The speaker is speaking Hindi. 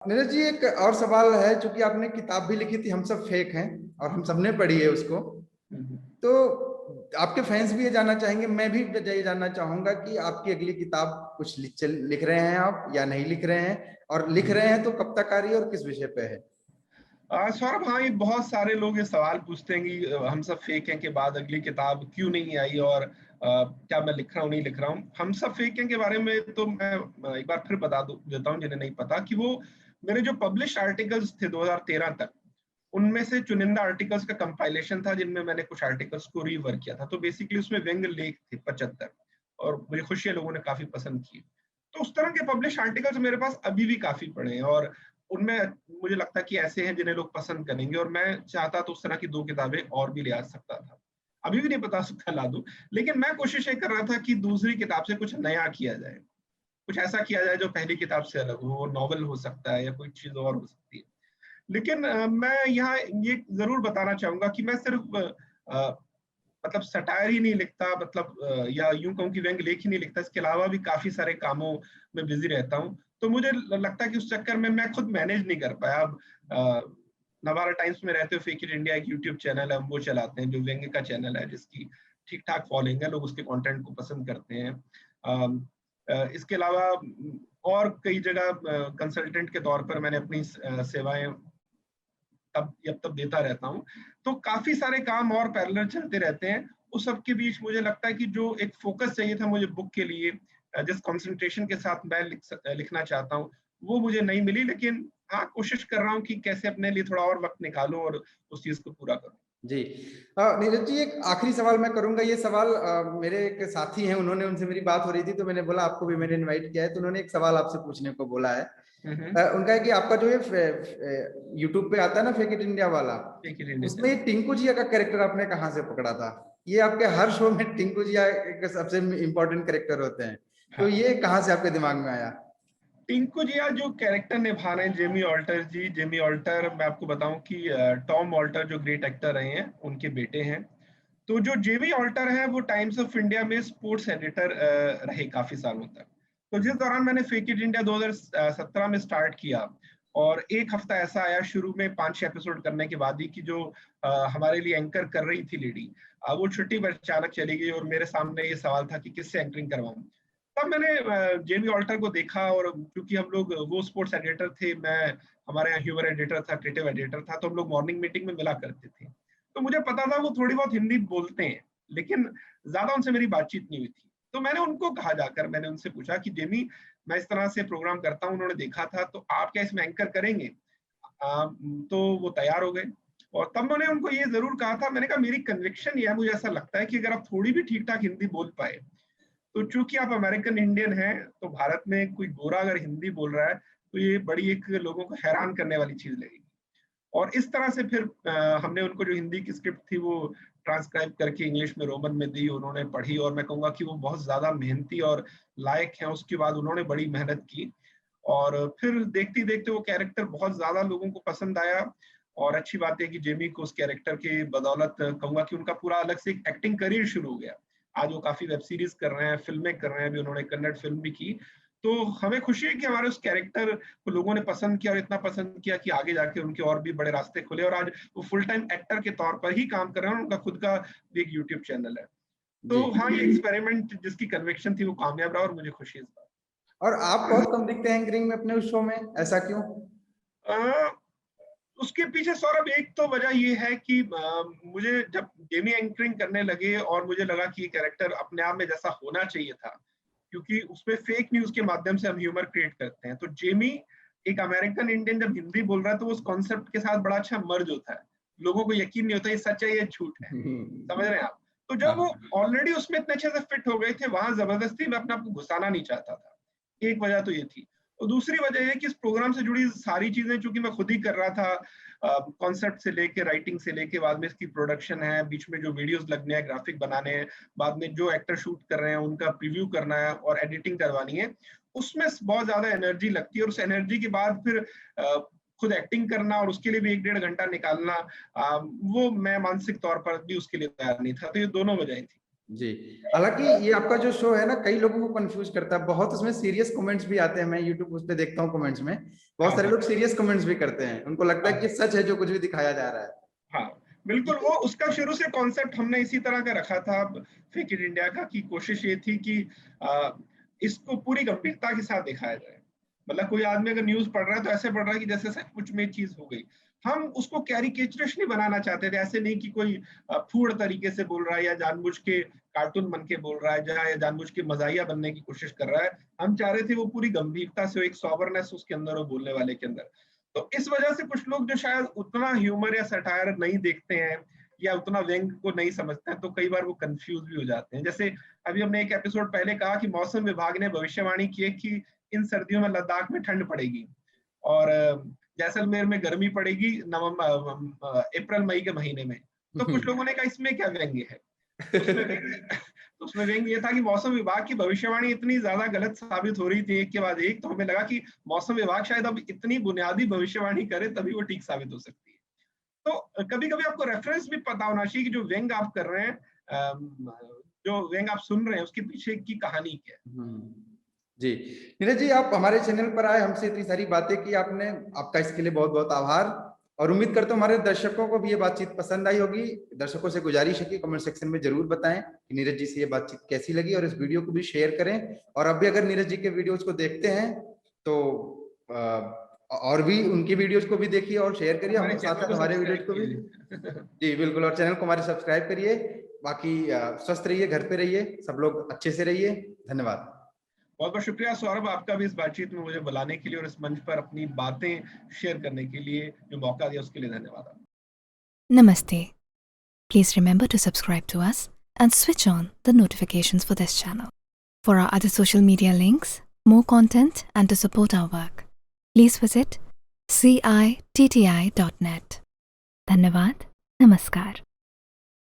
नीरज जी, एक और सवाल है। चूंकि आपने किताब भी लिखी थी हम सब फेक हैं, और हम सबने पढ़ी है उसको, तो आपके फैंस भी ये जानना चाहेंगे, मैं भी ये जानना चाहूंगा कि आपकी अगली किताब कुछ लिख रहे हैं आप या नहीं लिख रहे हैं, और लिख रहे हैं तो कब तक आ रही है और किस विषय पे है? सौरभ, हाँ, ये बहुत सारे लोग ये सवाल पूछते हैं कि हम सब फेक हैं के बाद अगली किताब क्यों नहीं आई, और क्या मैं लिख रहा हूँ नहीं लिख रहा हूँ। हम सब फेक हैं के बारे में तो मैं एक बार फिर बता देता हूँ जिन्हें नहीं पता, कि वो मेरे जो पब्लिश आर्टिकल्स थे 2013 तक, उनमें से चुनिंदा आर्टिकल्स का कंपाइलेशन था, जिनमें मैंने कुछ आर्टिकल्स को रीवर्क किया था। तो बेसिकली उसमें व्यंग्य लेख थे 75, और मुझे खुशी है लोगों ने काफी पसंद किए। तो उस तरह के पब्लिश आर्टिकल्स मेरे पास अभी भी काफी पड़े हैं, और उनमें मुझे लगता है कि ऐसे हैं जिन्हें लोग पसंद करेंगे, और मैं चाहता तो उस तरह की 2 किताबें और भी ले आ सकता था। अभी भी नहीं बता सकता ला दूं, लेकिन मैं कोशिश ये कर रहा था कि दूसरी किताब से कुछ नया किया जाए, कुछ ऐसा किया जाए जो पहली किताब से अलग हो। नॉवल हो सकता है या कोई चीज और हो सकती है। लेकिन मैं यहाँ ये जरूर बताना चाहूंगा कि मैं सिर्फ मतलब सटायर ही नहीं लिखता, मतलब या यूं कहूं कि व्यंग्य लेख ही नहीं लिखता, इसके अलावा भी काफी सारे कामों में बिजी रहता हूँ। तो मुझे लगता है कि उस चक्कर में मैं खुद मैनेज नहीं कर पाया। अब नवारा टाइम्स में रहते हुए फेक इट इंडिया एक यूट्यूब चैनल है, हम वो चलाते हैं, जो व्यंग्य का चैनल है, जिसकी ठीक ठाक फॉलोइंग है, लोग उसके कंटेंट को पसंद करते हैं। इसके अलावा और कई जगह कंसल्टेंट के तौर पर मैंने अपनी सेवाएं तब जब तब देता रहता हूँ। तो काफी सारे काम और पैरेलल चलते रहते हैं। उस सब के बीच मुझे लगता है कि जो एक फोकस चाहिए था मुझे बुक के लिए, जिस कंसंट्रेशन के साथ मैं लिखना चाहता हूँ, वो मुझे नहीं मिली। लेकिन हाँ, कोशिश कर रहा हूँ कि कैसे अपने लिए थोड़ा और वक्त निकालूं और उस चीज को पूरा करूं। जी। नीरज जी, एक आखिरी सवाल मैं करूंगा। ये सवाल मेरे एक साथी हैं, उन्होंने, उनसे मेरी बात हो रही थी तो मैंने बोला आपको भी मैंने इनवाइट किया है, तो उन्होंने एक सवाल आपसे पूछने को बोला है। हम्म। उनका है कि आपका जो ये यूट्यूब पे आता है ना फेक इट इंडिया वाला, ठीक है उसमें ये चैनल। टिंकू जिया का कैरेक्टर आपने कहाँ से पकड़ा था? ये आपके हर शो में टिंकू जिया एक सबसे इम्पोर्टेंट कैरेक्टर होते हैं, तो हाँ, ये कहाँ से आपके दिमाग में आया? टिंकू जिया जो कैरेक्टर निभा रहे हैं जेमी ऑल्टर जी, जेमी ऑल्टर, मैं आपको बताऊं कि टॉम ऑल्टर जो ग्रेट एक्टर रहे हैं उनके बेटे हैं। तो जो जेमी ऑल्टर है वो टाइम्स ऑफ इंडिया में स्पोर्ट्स एडिटर रहे काफी सालों तक। तो जिस दौरान मैंने फेक इट इंडिया 2017 में स्टार्ट किया, और एक हफ्ता ऐसा आया शुरू में 5-6 एपिसोड करने के बाद ही कि जो हमारे लिए एंकर कर रही थी लेडी, वो छुट्टी पर अचानक चली गई, और मेरे सामने ये सवाल था कि किससे एंकरिंग करवाऊं। तब मैंने जेमी ऑल्टर को देखा, और क्योंकि हम लोग, वो स्पोर्ट्स एडिटर थे, मैं हमारे यहाँ ह्यूमर एडिटर था, क्रिएटिव एडिटर था, तो हम लोग मॉर्निंग मीटिंग में मिला करते थे। तो मुझे पता था वो थोड़ी बहुत हिंदी बोलते हैं, लेकिन ज्यादा उनसे मेरी बातचीत नहीं हुई थी। तो मैंने उनको कहा, जाकर मैंने उनसे पूछा कि जेमी, मैं इस तरह से प्रोग्राम करता हूँ, उन्होंने देखा था, तो आप क्या इसमें एंकर करेंगे? तो वो तैयार हो गए। और तब मैंने उनको ये जरूर कहा था, मैंने कहा मेरी कन्विक्शन ये है, मुझे ऐसा लगता है कि अगर आप थोड़ी भी ठीक ठाक हिंदी बोल पाए, तो चूंकि आप अमेरिकन इंडियन हैं, तो भारत में कोई गोरा अगर हिंदी बोल रहा है तो ये बड़ी एक लोगों को हैरान करने वाली चीज लगेगी। और इस तरह से फिर हमने उनको जो हिंदी की स्क्रिप्ट थी वो ट्रांसक्राइब करके इंग्लिश में रोमन में दी, उन्होंने पढ़ी, और मैं कहूँगा कि वो बहुत ज्यादा मेहनती और लायक हैं। उसके बाद उन्होंने बड़ी मेहनत की, और फिर देखते देखते वो कैरेक्टर बहुत ज्यादा लोगों को पसंद आया। और अच्छी बात है कि जेमी को उस कैरेक्टर के बदौलत कहूंगा कि उनका पूरा अलग से एक्टिंग करियर शुरू हो गया। आज वो काफी वेब सीरीज कर रहे हैं, फिल्में कर रहे हैं, अभी उन्होंने कन्नड़ फिल्म भी की। तो हमें खुशी है कि हमारे उस कैरेक्टर को लोगों ने पसंद किया, और इतना पसंद किया कि आगे जाके उनके और भी बड़े रास्ते खुले, और आज वो फुल टाइम एक्टर के तौर पर ही काम कर रहे हैं, उनका खुद का भी एक यूट्यूब चैनल है। जी। तो हाँ, ये एक्सपेरिमेंट जिसकी कन्विक्शन थी वो कामयाब रहा, और मुझे खुशी है इस और आप बहुत कम दिखते हैं एंकरिंग में अपने उस शो में, ऐसा क्यों? बात। उसके पीछे सौरभ एक तो वजह ये है कि मुझे जब जेमी एंकरिंग करने लगे, और मुझे लगा कि ये कैरेक्टर अपने आप में जैसा होना चाहिए था, क्योंकि उसमें फेक न्यूज के माध्यम से हम ह्यूमर क्रिएट करते हैं। तो जेमी एक अमेरिकन इंडियन जब हिंदी बोल रहा है, तो उस कॉन्सेप्ट के साथ बड़ा अच्छा मर्ज होता है। लोगों को यकीन नहीं होता ये सच है ये झूठ है, समझ रहे हैं आप? तो जब वो हाँ। ऑलरेडी उसमें इतने अच्छे से फिट हो गए थे, वहां जबरदस्ती मैं अपने आप को घुसाना नहीं चाहता था। एक वजह तो ये थी। और दूसरी वजह ये कि इस प्रोग्राम से जुड़ी सारी चीजें चूंकि मैं खुद ही कर रहा था, कॉन्सेप्ट से लेके, राइटिंग से लेके, बाद में इसकी प्रोडक्शन है, बीच में जो वीडियोस लगने हैं, ग्राफिक बनाने हैं, बाद में जो एक्टर शूट कर रहे हैं उनका प्रीव्यू करना है और एडिटिंग करवानी है, उसमें बहुत ज्यादा एनर्जी लगती है। और उस एनर्जी के बाद फिर खुद एक्टिंग करना और उसके लिए भी 1-1.5 घंटा निकालना, वो मैं मानसिक तौर पर भी उसके लिए तैयार नहीं था। तो ये दोनों वजह थी। जी। हालांकि ये आपका जो शो है ना, कई लोगों को कंफ्यूज करता है, बहुत उसमें सीरियस कमेंट्स भी आते हैं। मैं यूट्यूब उस पे देखता हूँ, कमेंट्स में बहुत हाँ सारे हाँ लोग सीरियस कमेंट्स भी करते हैं, उनको लगता है कि हाँ सच है जो कुछ भी दिखाया जा रहा है। हाँ, बिल्कुल। वो उसका शुरू से कॉन्सेप्ट हमने इसी तरह का रखा था फेक इट इंडिया का, कि कोशिश ये थी कि इसको पूरी गंभीरता के साथ दिखाया जाए। मतलब कोई आदमी अगर न्यूज पढ़ रहा है तो ऐसे पढ़ रहा है कि जैसे सचमुच में चीज हो गई। हम उसको कैरिकेचरिश नहीं बनाना चाहते थे, ऐसे नहीं कि कोई फूड तरीके से बोल रहा है या जानबूझ के कार्टून बन के बोल रहा है या जानबूझ के मजाहिया बनने की कोशिश कर रहा है। हम चाह रहे थे वो पूरी गंभीरता से, एक सॉबरनेस उसके अंदर हो बोलने वाले के अंदर। तो इस वजह से कुछ लोग जो शायद उतना ह्यूमर या सटायर नहीं देखते हैं या उतना व्यंग को नहीं समझते हैं, तो कई बार वो कंफ्यूज भी हो जाते हैं। जैसे अभी हमने एक एपिसोड पहले कहा कि मौसम विभाग ने भविष्यवाणी की है कि इन सर्दियों में लद्दाख में ठंड पड़ेगी और जैसलमेर में गर्मी पड़ेगी नवंबर अप्रैल मई के महीने में। तो कुछ लोगों ने कहा इसमें क्या व्यंग्य है। तो उसमें तो उसमें व्यंग्य ये था कि मौसम विभाग की भविष्यवाणी इतनी ज्यादा गलत साबित हो रही थी एक के बाद एक, तो हमें लगा कि मौसम विभाग शायद अब इतनी बुनियादी भविष्यवाणी करे तभी वो ठीक साबित हो सकती है। तो कभी कभी आपको रेफरेंस भी पता होना चाहिए कि जो व्यंग आप कर रहे हैं, जो व्यंग आप सुन रहे हैं, उसके पीछे की कहानी क्या है। जी। नीरज जी, आप हमारे चैनल पर आए, हमसे इतनी सारी बातें की आपने, आपका इसके लिए बहुत बहुत आभार। और उम्मीद करता हूँ हमारे दर्शकों को भी ये बातचीत पसंद आई होगी। दर्शकों से गुजारिश है कि कमेंट सेक्शन में जरूर बताएं कि नीरज जी से ये बातचीत कैसी लगी, और इस वीडियो को भी शेयर करें। और अब भी अगर नीरज जी के वीडियोज को देखते हैं तो और भी उनकी वीडियोज को भी देखिए और शेयर करिए, हमारे हम साथ चैनल साथ को हमारे वीडियोज सब्सक्राइब को भी। कीजिए। जी बिल्कुल, और चैनल को हमारे सब्सक्राइब करिए। बाकी स्वस्थ रहिए, घर पे रहिए, सब लोग अच्छे से रहिए। धन्यवाद। बहुत बहुत शुक्रिया सौरभ आपका भी इस बातचीत में मुझे बुलाने के लिए और इस मंच पर अपनी बातें शेयर करने के लिए जो मौका दिया उसके लिए धन्यवाद। Namaste. Please remember to subscribe to us and switch on the notifications for this channel. For our other social media links, more content, and to support our work, please visit citti.net. Dhanyavad. Namaskar.